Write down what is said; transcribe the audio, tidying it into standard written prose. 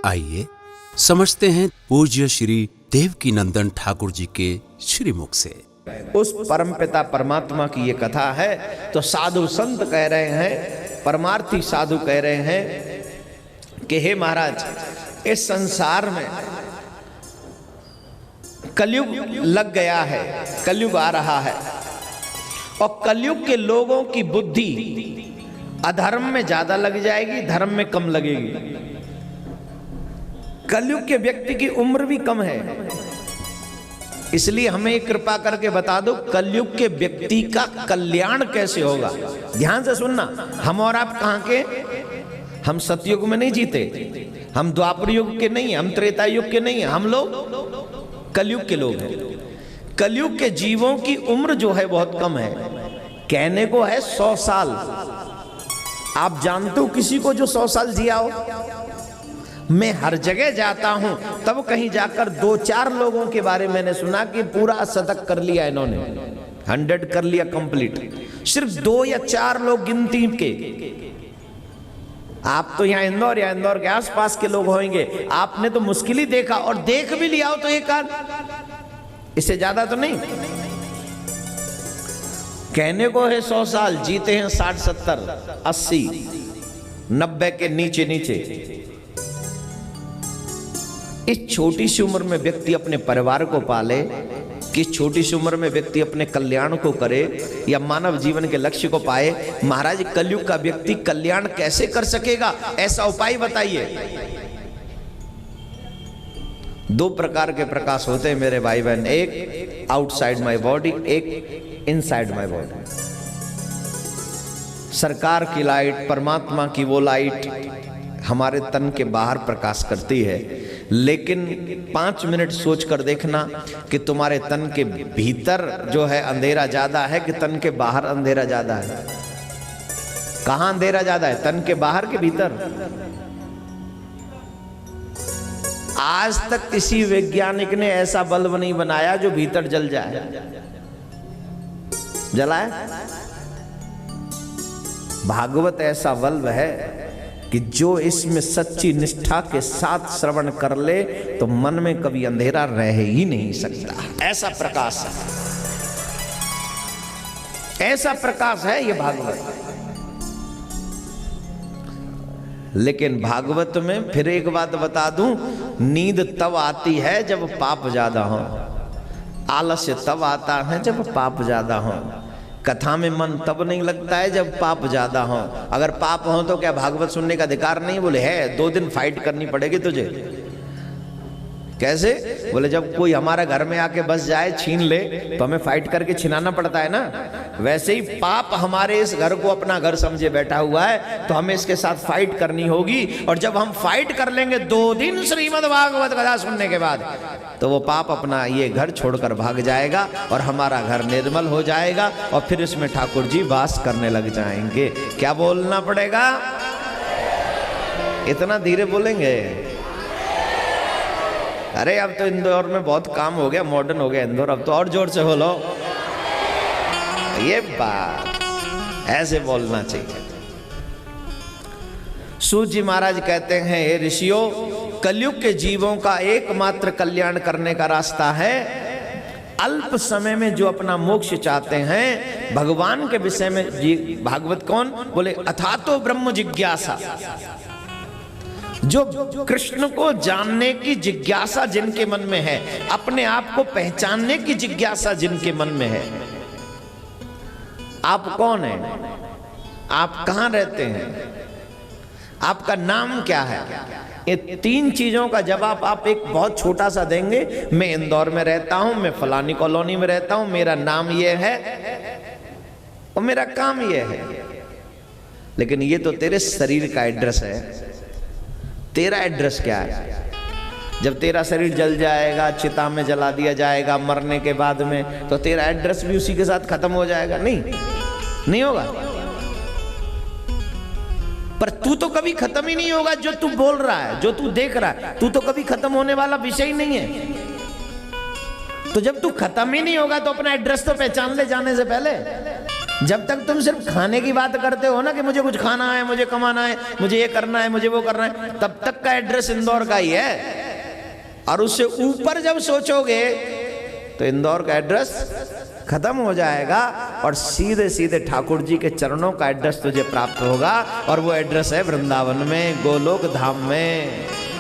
आइए समझते हैं पूज्य श्री देवकीनंदन ठाकुर जी के श्रीमुख से। उस परमपिता परमात्मा की ये कथा है। तो साधु संत कह रहे हैं, परमार्थी साधु कह रहे हैं कि हे महाराज, इस संसार में कलयुग लग गया है, कलयुग आ रहा है और कलयुग के लोगों की बुद्धि अधर्म में ज्यादा लग जाएगी, धर्म में कम लगेगी। कलयुग के व्यक्ति की उम्र भी कम है, इसलिए हमें कृपा करके बता दो कलयुग के व्यक्ति का कल्याण कैसे होगा। ध्यान से सुनना, हम और आप कहां के? हम सतयुग में नहीं जीते, हम द्वापर युग के नहीं, हम त्रेता युग के नहीं, हम लोग कलयुग के लोग हैं। कलयुग के जीवों की उम्र जो है बहुत कम है, कहने को है 100 साल। आप जानते हो किसी को जो 100 साल जिया हो? मैं हर जगह जाता हूं तब कहीं जाकर 2-4 लोगों के बारे में मैंने सुना कि पूरा शतक कर लिया इन्होंने, 100 कर लिया कंप्लीट। सिर्फ 2 या 4 लोग गिनती के। आप तो यहाँ इंदौर या इंदौर के आसपास के लोग होंगे, आपने तो मुश्किल ही देखा, और देख भी लिया हो तो एक आध, इससे ज्यादा तो नहीं। कहने को है 100 साल, जीते हैं 60, 70, 80, 90 के नीचे नीचे। इस छोटी सी उम्र में व्यक्ति अपने परिवार को पाले, कि छोटी सी उम्र में व्यक्ति अपने कल्याण को करे या मानव जीवन के लक्ष्य को पाए। महाराज, कलयुग का व्यक्ति कल्याण कैसे कर सकेगा? ऐसा उपाय बताइए। 2 प्रकार के प्रकाश होते हैं मेरे भाई बहन, एक आउटसाइड माय बॉडी, एक इनसाइड माय बॉडी। सरकार की लाइट, परमात्मा की वो लाइट हमारे तन के बाहर प्रकाश करती है, लेकिन 5 मिनट सोच कर देखना कि तुम्हारे तन के भीतर जो है अंधेरा ज्यादा है कि तन के बाहर अंधेरा ज्यादा है? कहां अंधेरा ज्यादा है, तन के बाहर के भीतर? आज तक किसी वैज्ञानिक ने ऐसा बल्ब नहीं बनाया जो भीतर जल जाए। जला है? भागवत ऐसा बल्ब है कि जो इसमें सच्ची निष्ठा के साथ श्रवण कर ले तो मन में कभी अंधेरा रह ही नहीं सकता। ऐसा प्रकाश है, ऐसा प्रकाश है ये भागवत। लेकिन भागवत में फिर एक बात बता दूं, नींद तब आती है जब पाप ज्यादा हो, आलस्य तब आता है जब पाप ज्यादा हो, कथा में मन तब नहीं लगता है जब पाप ज्यादा हो। अगर पाप हो तो क्या भागवत सुनने का अधिकार नहीं? बोले है, 2 दिन फाइट करनी पड़ेगी तुझे। कैसे? बोले जब कोई हमारा घर में आके बस जाए, छीन ले, तो हमें फाइट करके छिनाना पड़ता है ना। वैसे ही पाप हमारे इस घर को अपना घर समझे बैठा हुआ है, तो हमें इसके साथ फाइट करनी होगी। और जब हम फाइट कर लेंगे 2 दिन श्रीमद् भागवत कथा सुनने के बाद, तो वो पाप अपना ये घर छोड़कर भाग जाएगा और हमारा घर निर्मल हो जाएगा, और फिर इसमें ठाकुर जी वास करने लग जाएंगे। क्या बोलना पड़ेगा? इतना धीरे बोलेंगे? अरे अब तो इंदौर में बहुत काम हो गया, मॉडर्न हो गया इंदौर, अब तो और जोर से बोलो। ये बात ऐसे बोलना चाहिए। सूत जी महाराज कहते हैं, हे ऋषियों, कलयुग के जीवों का एकमात्र कल्याण करने का रास्ता है, अल्प समय में जो अपना मोक्ष चाहते हैं, भगवान के विषय में भागवत कौन बोले? अथातो ब्रह्म जिज्ञासा। जो कृष्ण को जानने की जिज्ञासा जिनके मन में है, अपने आप को पहचानने की जिज्ञासा जिनके मन में है। आप कौन हैं? आप कहां रहते हैं? आपका नाम क्या है? ये 3 चीजों का जवाब आप एक बहुत छोटा सा देंगे। मैं इंदौर में रहता हूं, मैं फलानी कॉलोनी में रहता हूं, मेरा नाम ये है और मेरा काम ये है। लेकिन ये तो तेरे शरीर का एड्रेस है। तेरा एड्रेस क्या है? जब तेरा शरीर जल जाएगा, चिता में जला दिया जाएगा मरने के बाद में, तो तेरा एड्रेस भी उसी के साथ खत्म हो जाएगा? नहीं होगा। पर तू तो कभी खत्म ही नहीं होगा। जो तू बोल रहा है, जो तू देख रहा है, तू तो कभी खत्म होने वाला विषय ही नहीं है। तो जब तू खत्म ही नहीं होगा तो अपना एड्रेस तो पहचान ले जाने से पहले। जब तक तुम सिर्फ खाने की बात करते हो ना कि मुझे कुछ खाना है, मुझे कमाना है, मुझे ये करना है, मुझे वो करना है, तब तक का एड्रेस इंदौर का ही है। और उससे ऊपर जब सोचोगे तो इंदौर का एड्रेस खत्म हो जाएगा और सीधे सीधे ठाकुर जी के चरणों का एड्रेस तुझे प्राप्त होगा। और वो एड्रेस है वृंदावन में, गोलोक धाम में।